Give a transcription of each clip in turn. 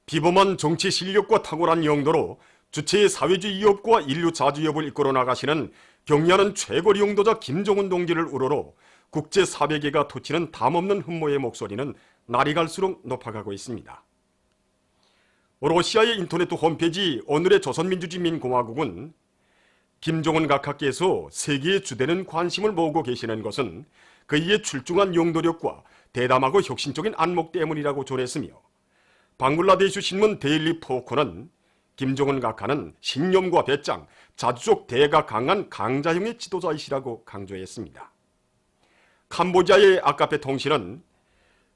비범한 정치 실력과 탁월한 영도로 주체의 사회주의 위협과 인류 자주 위협을 이끌어 나가시는 경리하는 최고리 용도자 김정은 동지를 우러러 국제 사백계가 토치는 담없는 흠모의 목소리는 날이 갈수록 높아가고 있습니다. 러시아의 인터넷 홈페이지 오늘의 조선민주주의민공화국은 김정은 각하께서 세계의 주되는 관심을 모으고 계시는 것은 그의 출중한 용도력과 대담하고 혁신적인 안목 때문이라고 전했으며, 방글라데시 신문 데일리 포커는 김정은 각하는 신념과 배짱, 자주적 대가 강한 강자형의 지도자이시라고 강조했습니다. 캄보디아의 아카페 통신은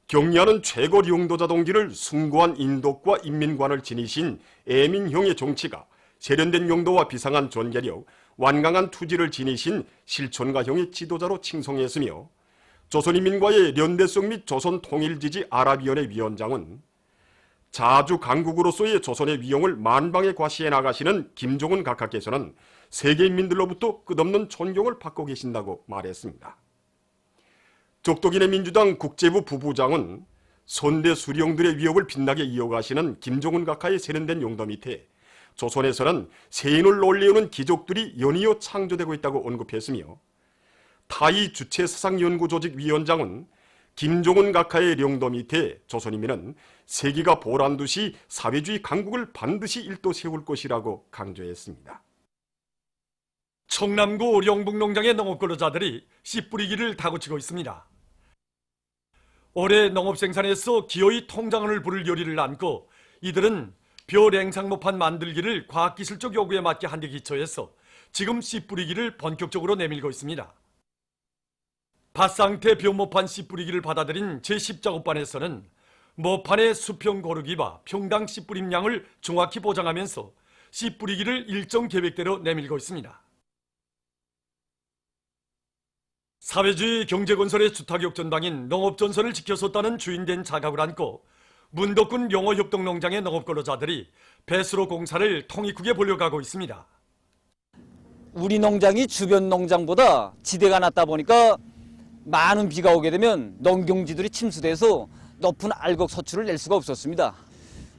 경리하는 최고 용도자 동지를 숭고한 인덕과 인민관을 지니신 애민형의 정치가, 세련된 용도와 비상한 존재력, 완강한 투지를 지니신 실천가형의 지도자로 칭송했으며, 조선인민과의 연대성 및 조선통일지지 아랍위원회 위원장은 자주 강국으로서의 조선의 위용을 만방에 과시해 나가시는 김정은 각하께서는 세계인민들로부터 끝없는 존경을 받고 계신다고 말했습니다. 적도기내 민주당 국제부 부부장은 선대 수령들의 위협을 빛나게 이어가시는 김정은 각하의 세련된 용도 밑에 조선에서는 세인을 놀리우는 기적들이 연이어 창조되고 있다고 언급했으며, 타이 주체사상연구조직 위원장은 김정은 각하의 용도 밑에 조선인민은 세계가 보란듯이 사회주의 강국을 반드시 일도 세울 것이라고 강조했습니다. 청남구 영북농장의 농업근로자들이 씨 뿌리기를 다그치고 있습니다. 올해 농업생산에서 기어이 통장을 부를 열의를 안고 이들은 벼랭상모판 만들기를 과학기술적 요구에 맞게 한 데 기초해서 지금 씨 뿌리기를 본격적으로 내밀고 있습니다. 밭상태 벼모판 씨 뿌리기를 받아들인 제10작업반에서는 모판의 수평 고르기와 평당 씨 뿌림량을 정확히 보장하면서 씨 뿌리기를 일정 계획대로 내밀고 있습니다. 사회주의 경제건설의 주타격 전당인 농업전선을 지켜섰다는 주인된 자각을 안고 문덕군 영어협동농장의 농업근로자들이 배수로 공사를 통익국에 벌려가고 있습니다. 우리 농장이 주변 농장보다 지대가 낮다 보니까 많은 비가 오게 되면 농경지들이 침수돼서 높은 알곡 서출을 낼 수가 없었습니다.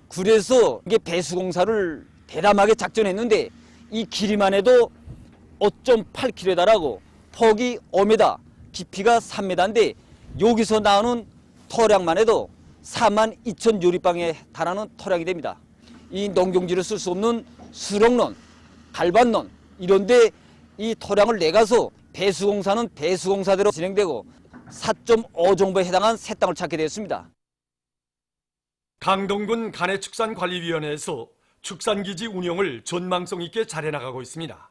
그래서 이게 배수공사를 대담하게 작전했는데 이 길이만 해도 5.8km에 달하고 폭이 5m, 깊이가 3m인데 여기서 나오는 토량만 해도 42,000 유리방에 달하는 토량이 됩니다. 이 농경지를 쓸 수 없는 수렁론, 갈반론 이런데 이 토량을 내가서 배수공사는 배수공사대로 진행되고 4.5 정도에 해당한 새 땅을 찾게 되었습니다. 강동군 간해축산관리위원회에서 축산기지 운영을 전망성 있게 잘해나가고 있습니다.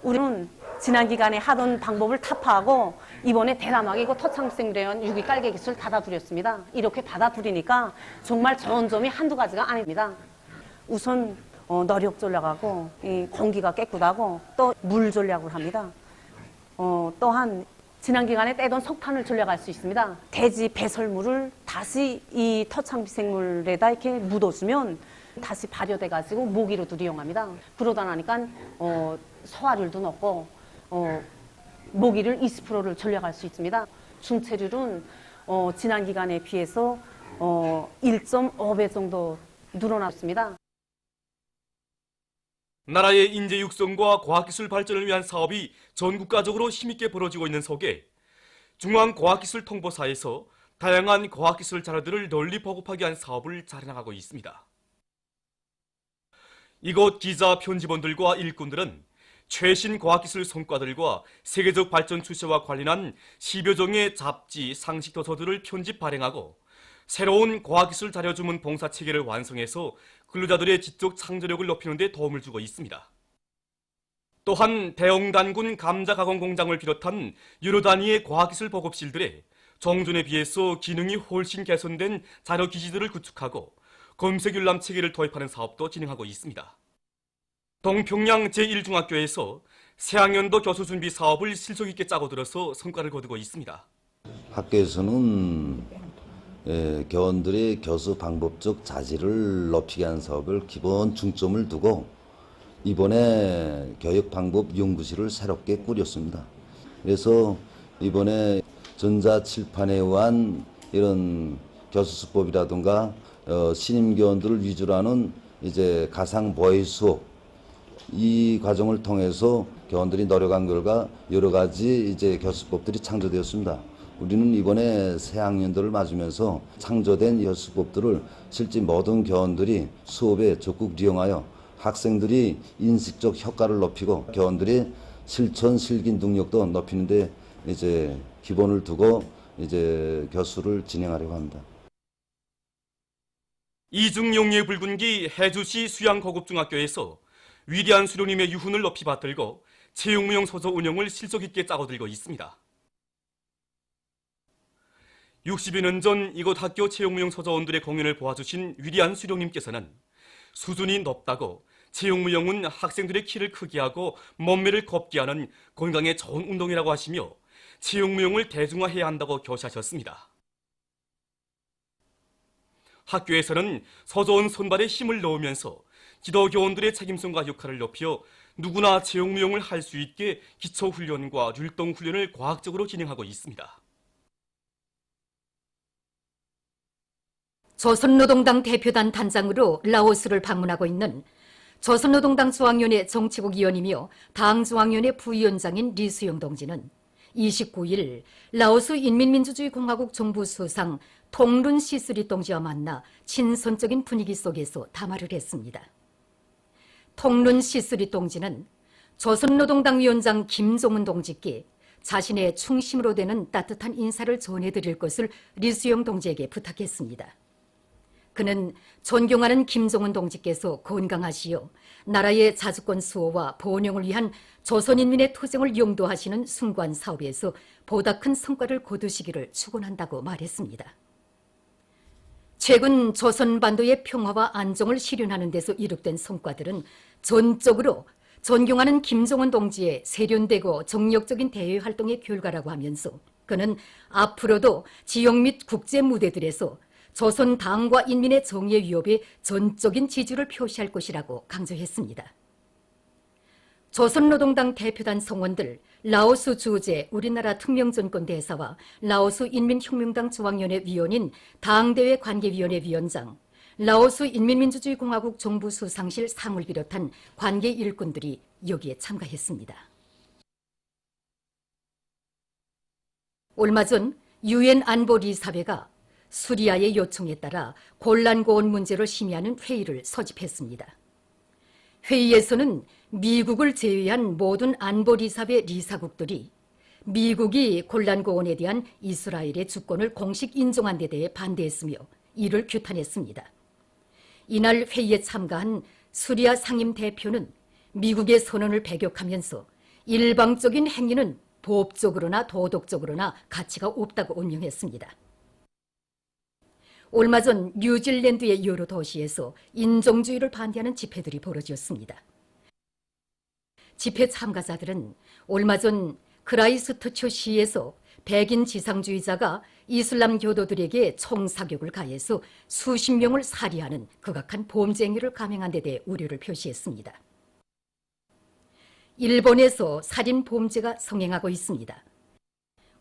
우리는 지난 기간에 하던 방법을 타파하고 이번에 대담하게 이거 토창생대원 유기 깔개 기술 받아들였습니다. 이렇게 받아들이니까 정말 좋은 점이 한두 가지가 아닙니다. 우선 너력 전략하고 공기가 깨끗하고 또 물 전략을 합니다. 또한 지난 기간에 떼던 석탄을 전략할 수 있습니다. 대지 배설물을 다시 이 토창비생물에다 이렇게 묻어주면 다시 발효돼가지고 모기로도 이용합니다. 그러다 나니까 소화율도 높고 모기를 20%를 전략할 수 있습니다. 중체율은 지난 기간에 비해서 1.5배 정도 늘어났습니다. 나라의 인재 육성과 과학기술 발전을 위한 사업이 전국가적으로 힘있게 벌어지고 있는 속에 중앙과학기술통보사에서 다양한 과학기술 자료들을 널리 보급하기 위한 사업을 잘해나가고 있습니다. 이곳 기자 편집원들과 일꾼들은 최신 과학기술 성과들과 세계적 발전 추세와 관련한 10여 종의 잡지, 상식 도서들을 편집 발행하고 새로운 과학기술 자료 주문 봉사 체계를 완성해서 근로자들의 지적 창조력을 높이는 데 도움을 주고 있습니다. 또한 대영단군 감자 가공 공장을 비롯한 여러 단위의 과학기술 보급실들에 정전에 비해서 기능이 훨씬 개선된 자료 기지들을 구축하고 검색 열람 체계를 도입하는 사업도 진행하고 있습니다. 동평양 제1중학교에서 새학년도 교수 준비 사업을 실속 있게 짜고 들어서 성과를 거두고 있습니다. 학교에서는 교원들의 교수 방법적 자질을 높이게 하는 사업을 기본 중점을 두고 이번에 교육방법연구실을 새롭게 꾸렸습니다. 그래서 이번에 전자칠판에 의한 이런 교수수법이라든가 신임 교원들을 위주로 하는 이제 가상 모의 수업 이 과정을 통해서 교원들이 노력한 결과 여러 가지 이제 교수법들이 창조되었습니다. 우리는 이번에 새 학년들을 맞으면서 창조된 교수법들을 실제 모든 교원들이 수업에 적극 이용하여 학생들이 인식적 효과를 높이고 교원들의 실천 실기 능력도 높이는데 이제 기본을 두고 이제 교수를 진행하려고 합니다. 이중용예 붉은기 해주시 수양고급중학교에서 위대한 수령님의 유훈을 높이 받들고 채용무용 서저 운영을 실속 있게 짜고들고 있습니다. 60여 년 전 이곳 학교 채용무용 서저원들의 공연을 보아주신 위대한 수령님께서는 수준이 높다고 채용무용은 학생들의 키를 크게 하고 몸매를 곱게 하는 건강에 좋은 운동이라고 하시며 채용무용을 대중화해야 한다고 교시하셨습니다. 학교에서는 서저원 선발에 힘을 넣으면서 기도교원들의 책임성과 역할을 높여 누구나 채용무용을 할 수 있게 기초훈련과 율동훈련을 과학적으로 진행하고 있습니다. 조선노동당 대표단 단장으로 라오스를 방문하고 있는 조선노동당 중앙위원회 정치국 위원이며 당 중앙위원회 부위원장인 리수영 동지는 29일 라오스 인민민주주의공화국 정부 수상 통룬 시스리 동지와 만나 친선적인 분위기 속에서 담화를 했습니다. 통룬 시스리 동지는 조선노동당 위원장 김종은 동지께 자신의 충심으로 되는 따뜻한 인사를 전해드릴 것을 리수영 동지에게 부탁했습니다. 그는 존경하는 김종은 동지께서 건강하시어 나라의 자주권 수호와 번영을 위한 조선인민의 투쟁을 용도하시는 숭고한 사업에서 보다 큰 성과를 거두시기를 축원한다고 말했습니다. 최근 조선반도의 평화와 안정을 실현하는 데서 이룩된 성과들은 전적으로 존경하는 김종은 동지의 세련되고 정력적인 대외 활동의 결과라고 하면서 그는 앞으로도 지역 및 국제 무대들에서 조선 당과 인민의 정의의 위협에 전적인 지지를 표시할 것이라고 강조했습니다. 조선노동당 대표단 성원들, 라오스 주재 우리나라 특명정권 대사와 라오스 인민혁명당 중앙위원회 위원인 당대회 관계위원회 위원장, 라오스 인민민주주의공화국 정부 수상실 상을 비롯한 관계 일꾼들이 여기에 참가했습니다. 얼마 전 유엔 안보리사회가 수리아의 요청에 따라 곤란고온 문제를 심의하는 회의를 소집했습니다. 회의에서는 미국을 제외한 모든 안보리사회 리사국들이 미국이 곤란고온에 대한 이스라엘의 주권을 공식 인정한 데 대해 반대했으며 이를 규탄했습니다. 이날 회의에 참가한 수리아 상임 대표는 미국의 선언을 배격하면서 일방적인 행위는 법적으로나 도덕적으로나 가치가 없다고 언명했습니다. 얼마 전 뉴질랜드의 여러 도시에서 인종주의를 반대하는 집회들이 벌어졌습니다. 집회 참가자들은 얼마 전 크라이스트처시에서 백인 지상주의자가 이슬람 교도들에게 총사격을 가해서 수십 명을 살해하는 극악한 범죄 행위를 감행한 데 대해 우려를 표시했습니다. 일본에서 살인 범죄가 성행하고 있습니다.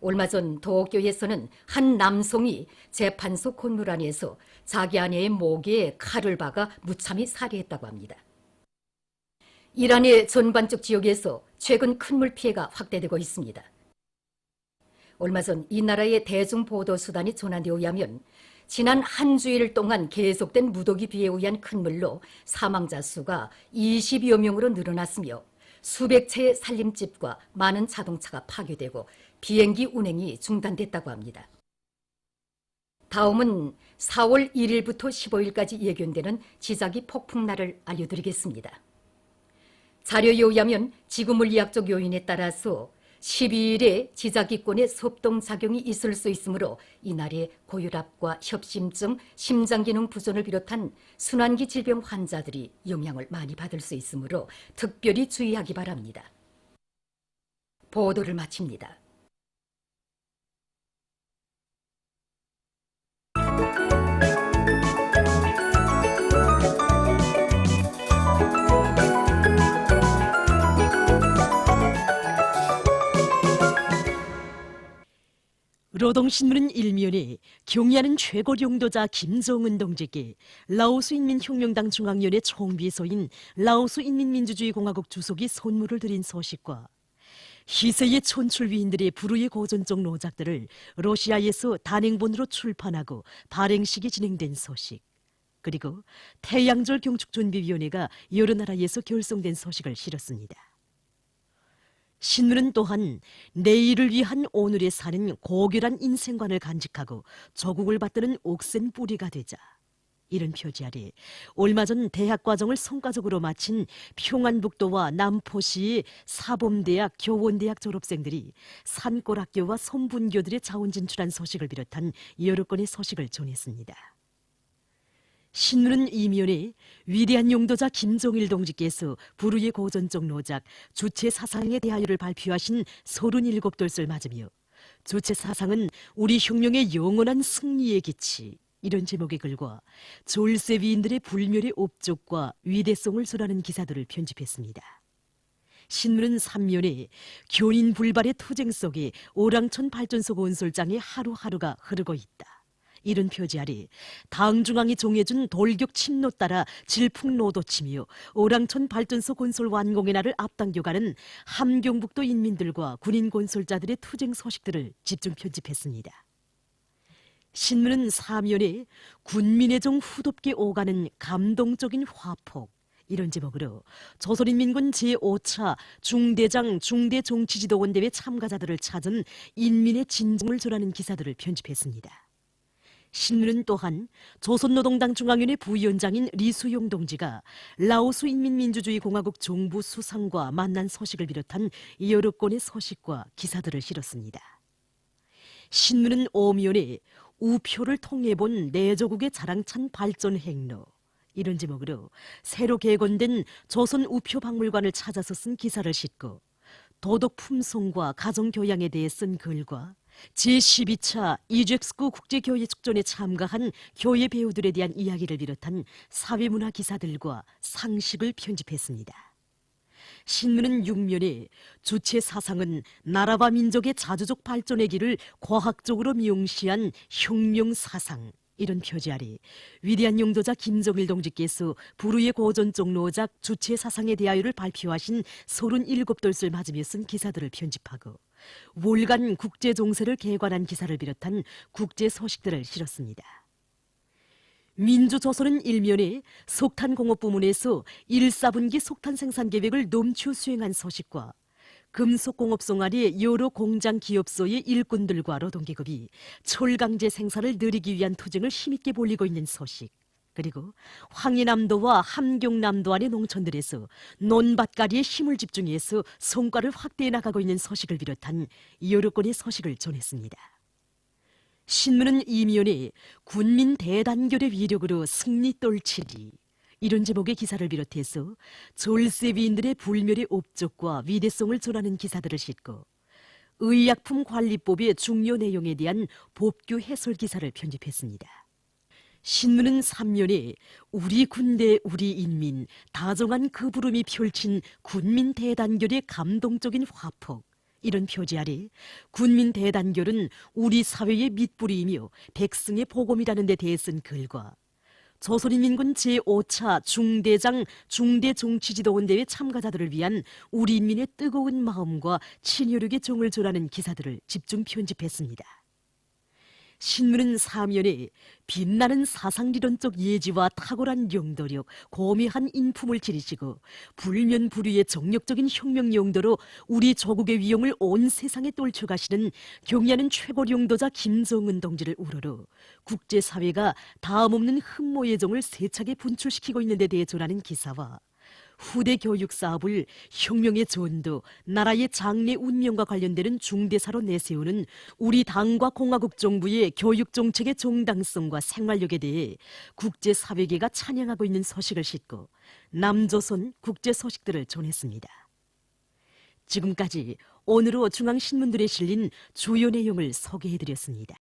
얼마 전 도쿄에서는 한 남성이 재판소 건물 안에서 자기 아내의 목에 칼을 박아 무참히 살해했다고 합니다. 이란의 전반적 지역에서 최근 큰 물 피해가 확대되고 있습니다. 얼마 전 이 나라의 대중보도수단이 전한 데 의하면 지난 한 주일 동안 계속된 무더기 비에 의한 큰 물로 사망자 수가 20여 명으로 늘어났으며 수백 채의 살림집과 많은 자동차가 파괴되고 비행기 운행이 중단됐다고 합니다. 다음은 4월 1일부터 15일까지 예견되는 지자기 폭풍날을 알려드리겠습니다. 자료에 의하면 지구물리학적 요인에 따라서 12일에 지자기권에 섭동작용이 있을 수 있으므로 이날에 고혈압과 협심증, 심장기능 부전을 비롯한 순환기 질병 환자들이 영향을 많이 받을 수 있으므로 특별히 주의하기 바랍니다. 보도를 마칩니다. 노동신문은 일면에 경의하는 최고領導者 김정은 동지께 라오스 인민혁명당 중앙위원회 총비서인 라오스 인민민주주의공화국 주석이 선물을 드린 소식과 희생의 촌출위인들의 불우의 고전적 노작들을 러시아에서 단행본으로 출판하고 발행식이 진행된 소식, 그리고 태양절 경축준비위원회가 여러 나라에서 결성된 소식을 실었습니다. 신문은 또한 내일을 위한 오늘에 사는 고결한 인생관을 간직하고 조국을 받드는 옥센 뿌리가 되자, 이런 표지 아래 얼마 전 대학과정을 성과적으로 마친 평안북도와 남포시의 사범대학, 교원대학 졸업생들이 산골학교와 선분교들의 자원 진출한 소식을 비롯한 여러 건의 소식을 전했습니다. 신문은 이면에 위대한 용도자 김정일 동지께서 불후의 고전적 노작 주체 사상에 대하여를 발표하신 37돌을 맞으며 주체 사상은 우리 혁명의 영원한 승리의 기치, 이런 제목의 글과 졸세 위인들의 불멸의 업적과 위대성을 소라는 기사들을 편집했습니다. 신문은 3면에 교인 불발의 투쟁 속에 오랑천 발전소 건설장의 하루하루가 흐르고 있다, 이런 표지 아래 당중앙이 정해준 돌격 침노 따라 질풍노도치며 오랑천 발전소 건설 완공의 날을 앞당겨가는 함경북도 인민들과 군인 건설자들의 투쟁 소식들을 집중 편집했습니다. 신문은 4면에 군민의 정 후덥게 오가는 감동적인 화폭, 이런 제목으로 조선인민군 제5차 중대장 중대정치지도원 대회 참가자들을 찾은 인민의 진정을 전하는 기사들을 편집했습니다. 신문은 또한 조선노동당 중앙위원회 부위원장인 리수용 동지가 라오스 인민민주주의공화국 정부 수상과 만난 소식을 비롯한 여러 건의 소식과 기사들을 실었습니다. 신문은 5면에 우표를 통해 본 내조국의 자랑찬 발전 행로, 이런 제목으로 새로 개건된 조선 우표 박물관을 찾아서 쓴 기사를 싣고 도덕 품성과 가정교양에 대해 쓴 글과 제12차 이젝스구 국제교회축전에 참가한 교회 배우들에 대한 이야기를 비롯한 사회문화 기사들과 상식을 편집했습니다. 신문은 6면에 주체 사상은 나라와 민족의 자주적 발전의 길을 과학적으로 명시한 혁명 사상, 이런 표지 아래 위대한 용도자 김정일 동지께서 불후의 고전적 노작 주체 사상에 대하여를 발표하신 37돌을 맞으며 쓴 기사들을 편집하고 월간 국제 정세를 개관한 기사를 비롯한 국제 소식들을 실었습니다. 민주조선은 1면에 석탄공업 부문에서 1사분기 석탄 생산 계획을 넘쳐 수행한 소식과 금속공업 송아리 여러 공장 기업소의 일꾼들과 노동계급이 철강제 생산을 늘리기 위한 투쟁을 힘있게 벌이고 있는 소식, 그리고 황해남도와 함경남도 안의 농촌들에서 논밭가리에 힘을 집중해서 성과를 확대해 나가고 있는 소식을 비롯한 여러 건의 소식을 전했습니다. 신문은 2면에 군민 대단결의 위력으로 승리 떨치리, 이런 제목의 기사를 비롯해서 졸세위인들의 불멸의 업적과 위대성을 전하는 기사들을 싣고 의약품관리법의 중요 내용에 대한 법규 해설 기사를 편집했습니다. 신문은 3면에 우리 군대 우리 인민 다정한 그 부름이 펼친 군민 대단결의 감동적인 화폭, 이런 표지 아래 군민 대단결은 우리 사회의 밑뿌리이며 백성의 복음이라는 데 대해 쓴 글과 조선인민군 제5차 중대장 중대정치지도원 대회 참가자들을 위한 우리 인민의 뜨거운 마음과 친혈육의 정을 전하는 기사들을 집중 편집했습니다. 신문은 4면에 빛나는 사상리론적 예지와 탁월한 용도력, 고미한 인품을 지니시고 불면불위의 정력적인 혁명 용도로 우리 조국의 위용을 온 세상에 떨쳐가시는 경의하는 최고 용도자 김정은 동지를 우러러 국제사회가 다음없는 흠모의 정을 세차게 분출시키고 있는 데 대해 전하는 기사와 후대 교육 사업을 혁명의 전도, 나라의 장래 운명과 관련되는 중대사로 내세우는 우리 당과 공화국 정부의 교육 정책의 정당성과 생활력에 대해 국제사회계가 찬양하고 있는 소식을 싣고 남조선 국제 소식들을 전했습니다. 지금까지 오늘로 중앙신문들에 실린 주요 내용을 소개해드렸습니다.